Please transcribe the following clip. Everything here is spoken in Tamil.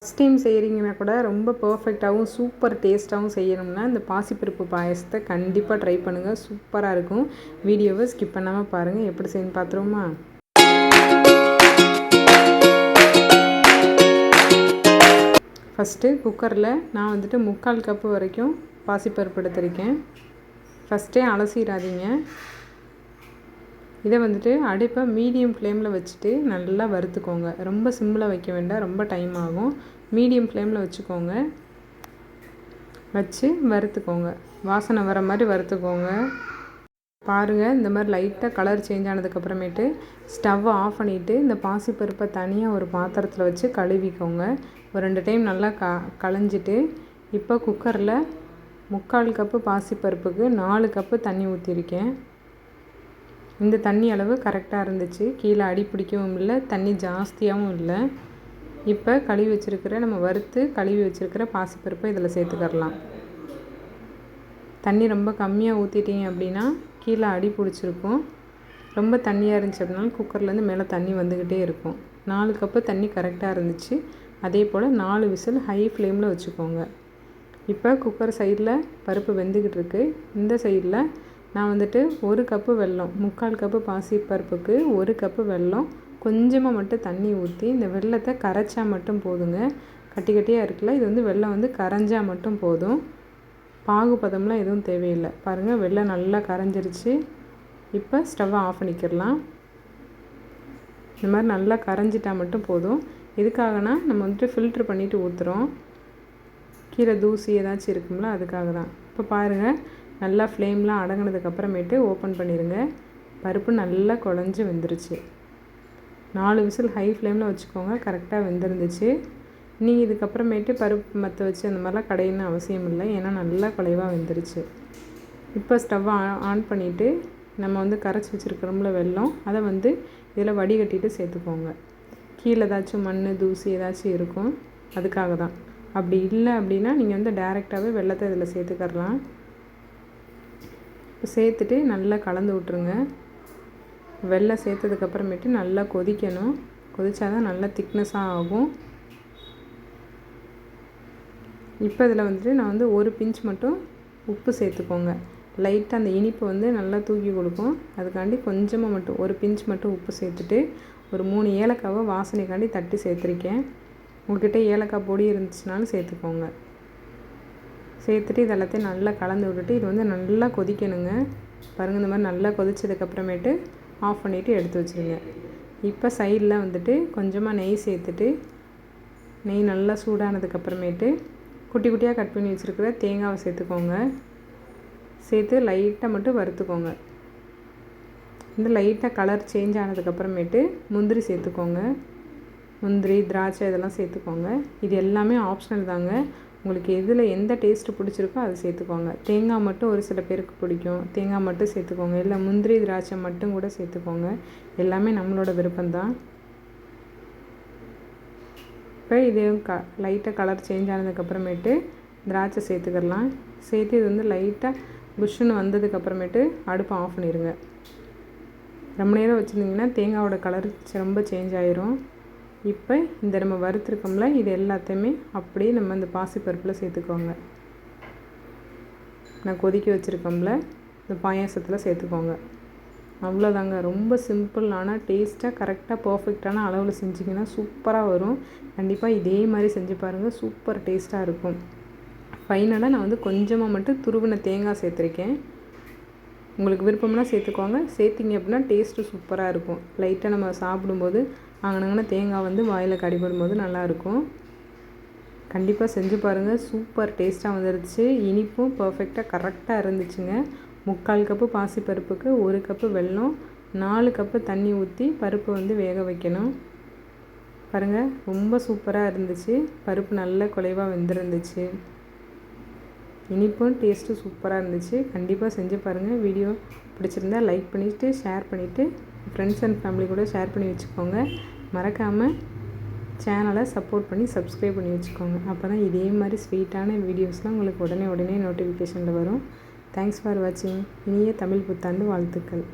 ஃபஸ்ட் டைம் செய்கிறீங்கன்னா கூட ரொம்ப பர்ஃபெக்டாகவும் சூப்பர் டேஸ்ட்டாகவும் செய்யணும்னா இந்த பாசிப்பருப்பு பாயசத்தை கண்டிப்பாக ட்ரை பண்ணுங்கள். சூப்பராக இருக்கும். வீடியோவை ஸ்கிப் பண்ணாமல் பாருங்கள். எப்படி செய்யணும்னு பார்த்துருவோமா? ஃபஸ்ட்டு குக்கரில் நான் 3/4 கப்பு வரைக்கும் பாசிப்பருப்பு எடுத்திருக்கேன். ஃபஸ்ட்டே அலசிடாதீங்க. இதை அடுப்பை மீடியம் ஃப்ளேமில் வச்சுட்டு நல்லா வறுத்துக்கோங்க. ரொம்ப சிம்மில் வைக்க வேண்டாம், ரொம்ப டைம் ஆகும். மீடியம் ஃப்ளேமில் வச்சுக்கோங்க. வச்சு வறுத்துக்கோங்க. வாசனை வர மாதிரி வறுத்துக்கோங்க. பாருங்கள், இந்த மாதிரி லைட்டாக கலர் சேஞ்ச் ஆனதுக்கப்புறமேட்டு ஸ்டவ்வை ஆஃப் பண்ணிவிட்டு இந்த பாசிப்பருப்பை தனியாக ஒரு பாத்திரத்தில் வச்சு கழுவிக்கோங்க. ஒரு 2 டைம் நல்லா களைஞ்சிட்டு இப்போ குக்கரில் 3/4 கப்பு பாசிப்பருப்புக்கு 4 கப்பு தண்ணி ஊற்றிருக்கேன். இந்த தண்ணி அளவு கரெக்டாக இருந்துச்சு. கீழே அடி பிடிக்கவும் இல்லை, தண்ணி ஜாஸ்தியாகவும் இல்லை. இப்போ கழுவி வச்சுருக்கிற கழுவி வச்சுருக்கிற பாசிப்பருப்பை இதில் சேர்த்துக்கரலாம். தண்ணி ரொம்ப கம்மியாக ஊற்றிட்டீங்க அப்படின்னா கீழே அடி பிடிச்சிருக்கும். ரொம்ப தண்ணியாக இருந்துச்சு அப்படின்னாலும் குக்கர்லேருந்து மேலே தண்ணி வந்துக்கிட்டே இருக்கும். 4 கப்பு தண்ணி கரெக்டாக இருந்துச்சு. அதே போல் 4 விசில் ஹை ஃப்ளேமில் வச்சுக்கோங்க. இப்போ குக்கர் சைடில் பருப்பு வெந்துக்கிட்டு இருக்குது. இந்த சைடில் நான் 1 கப்பு வெல்லம், 3/4 கப்பு பாசிப்பருப்புக்கு 1 கப்பு வெல்லம், கொஞ்சமாக மட்டும் தண்ணி ஊற்றி இந்த வெல்லத்தை கரைச்சா மட்டும் போதுங்க. கட்டி கட்டியாக இருக்குல்ல, இது வெல்லம் கரைஞ்சால் மட்டும் போதும். பாகு பதம்லாம் எதுவும் தேவையில்லை. பாருங்கள், வெல்லம் நல்லா கரைஞ்சிருச்சு. இப்போ ஸ்டவ்வை ஆஃப் பண்ணிக்கிடலாம். இந்த மாதிரி நல்லா கரைஞ்சிட்டால் மட்டும் போதும். எதுக்காகனா நம்ம ஃபில்ட்ரு பண்ணிவிட்டு ஊற்றுறோம். கீழே தூசி ஏதாச்சும் இருக்கும்ல, அதுக்காக தான். இப்போ பாருங்கள், நல்லா ஃப்ளேம்லாம் அடங்கினதுக்கப்புறமேட்டு ஓப்பன் பண்ணிடுங்க. பருப்பு நல்லா குழஞ்சி வெந்துருச்சு. 4 விசில் ஹை ஃப்ளேமில் வச்சுக்கோங்க. கரெக்டாக வெந்திருந்துச்சு. நீங்கள் இதுக்கப்புறமேட்டு பருப்பு மற்ற வச்சு அந்த மாதிரிலாம் கடையணும்னு அவசியம் இல்லை. ஏன்னா நல்லா குலைவாக வெந்துருச்சு. இப்போ ஸ்டவ்வை ஆன் பண்ணிவிட்டு நம்ம கரைச்சி வச்சுருக்கிறோம்ல வெல்லம், அதை இதில் வடிகட்டிட்டு சேர்த்துக்கோங்க. கீழே ஏதாச்சும் மண் தூசி ஏதாச்சும் இருக்கும், அதுக்காக தான். அப்படி இல்லை அப்படின்னா நீங்கள் டைரெக்டாகவே வெல்லத்தை இதில் சேர்த்துக்கரலாம். இப்போ சேர்த்துட்டு நல்லா கலந்து விட்ருங்க. வெல்லம் சேர்த்ததுக்கப்புறமேட்டு நல்லா கொதிக்கணும். கொதித்தா தான் நல்லா திக்னஸாக ஆகும். இப்போ இதில் நான் 1 பிஞ்ச் மட்டும் உப்பு சேர்த்துக்கோங்க. லைட்டாக அந்த இனிப்பு நல்லா தூக்கி கொடுக்கும். அதுக்காண்டி கொஞ்சமாக மட்டும் 1 பிஞ்ச் மட்டும் உப்பு சேர்த்துட்டு ஒரு 3 ஏலக்காவை வாசனைக்காண்டி தட்டி சேர்த்துருக்கேன். உங்கள்கிட்ட ஏலக்காய் பொடி இருந்துச்சுனாலும் சேர்த்துக்கோங்க. சேர்த்துட்டு இது எல்லாத்தையும் நல்லா கலந்து விட்டுட்டு இது நல்லா கொதிக்கணுங்க. பாருங்கள், இந்த மாதிரி நல்லா கொதிச்சதுக்கப்புறமேட்டு ஆஃப் பண்ணிவிட்டு எடுத்து வச்சுருங்க. இப்போ சைடில் கொஞ்சமாக நெய் சேர்த்துட்டு நெய் நல்லா சூடானதுக்கப்புறமேட்டு குட்டி குட்டியாக கட் பண்ணி வச்சுருக்கிற தேங்காவை சேர்த்துக்கோங்க. சேர்த்து லைட்டாக மட்டும் வறுத்துக்கோங்க. இந்த லைட்டாக கலர் சேஞ்ச் ஆனதுக்கப்புறமேட்டு முந்திரி சேர்த்துக்கோங்க. முந்திரி திராட்சை இதெல்லாம் சேர்த்துக்கோங்க. இது எல்லாமே ஆப்ஷனல் தாங்க. உங்களுக்கு எதில் எந்த டேஸ்ட்டு பிடிச்சிருக்கோ அதை சேர்த்துக்கோங்க. தேங்காய் மட்டும் ஒரு சில பேருக்கு பிடிக்கும், தேங்காய் மட்டும் சேர்த்துக்கோங்க. இல்லை முந்திரி திராட்சை மட்டும் கூட சேர்த்துக்கோங்க. எல்லாமே நம்மளோட விருப்பம்தான். இப்போ இதையும் லைட்டாக கலர் சேஞ்ச் ஆனதுக்கப்புறமேட்டு திராட்சை சேர்த்துக்கலாம். சேர்த்து இது லைட்டாக புஷ்ஷுன்னு வந்ததுக்கப்புறமேட்டு அடுப்பை ஆஃப் பண்ணிடுங்க. ரொம்ப நேரம் வச்சுருந்திங்கன்னா தேங்காயோட கலர் ரொம்ப சேஞ்ச் ஆயிரும். இப்போ இந்த நம்ம வறுத்துருக்கோம்ல, இது எல்லாத்தையுமே அப்படியே நம்ம இந்த பாசிப்பருப்பில் சேர்த்துக்கோங்க. நான் கொதிக்க வச்சுருக்கோம்ல, இந்த பாயாசத்தில் சேர்த்துக்கோங்க. அவ்வளோதாங்க. ரொம்ப சிம்பிள், ஆனால் டேஸ்ட்டாக கரெக்டாக பர்ஃபெக்டான அளவில் செஞ்சிங்கன்னா சூப்பராக வரும். கண்டிப்பாக இதே மாதிரி செஞ்சு பாருங்கள். சூப்பர் டேஸ்ட்டாக இருக்கும். ஃபைனலாக நான் கொஞ்சமாக மட்டும் துருவின தேங்காய் சேர்த்துருக்கேன். உங்களுக்கு விருப்பம்னா சேர்த்துக்கோங்க. சேர்த்திங்க அப்படின்னா டேஸ்ட்டு சூப்பராக இருக்கும். லைட்டாக நம்ம சாப்பிடும்போது அங்கனங்கன்னா தேங்காய் வாயில் கடிபடும்போது நல்லாயிருக்கும். கண்டிப்பாக செஞ்சு பாருங்கள். சூப்பர் டேஸ்ட்டாக வந்துருச்சு. இனிப்பும் பர்ஃபெக்டாக கரெக்டாக இருந்துச்சுங்க. 3/4 கப்பு பாசிப்பருப்புக்கு 1 கப்பு வெல்லம், 4 கப்பு தண்ணி ஊற்றி பருப்பு வேக வைக்கணும். பாருங்கள், ரொம்ப சூப்பராக இருந்துச்சு. பருப்பு நல்ல குலைவாக வெந்திருந்துச்சு. இனிப்பும் டேஸ்ட்டும் சூப்பராக இருந்துச்சு. கண்டிப்பாக செஞ்சு பாருங்கள். வீடியோ பிடிச்சிருந்தா லைக் பண்ணிவிட்டு ஷேர் பண்ணிவிட்டு ஃப்ரெண்ட்ஸ் அண்ட் ஃபேமிலி கூட ஷேர் பண்ணி வச்சுக்கோங்க. மறக்காமல் சேனலை சப்போர்ட் பண்ணி சப்ஸ்கிரைப் பண்ணி வச்சுக்கோங்க. அப்போ தான் இதே மாதிரி ஸ்வீட்டான வீடியோஸ்லாம் உங்களுக்கு உடனே நோட்டிஃபிகேஷனில் வரும். தேங்க்ஸ் ஃபார் வாட்சிங். இனிய தமிழ் புத்தாண்டு வாழ்த்துக்கள்.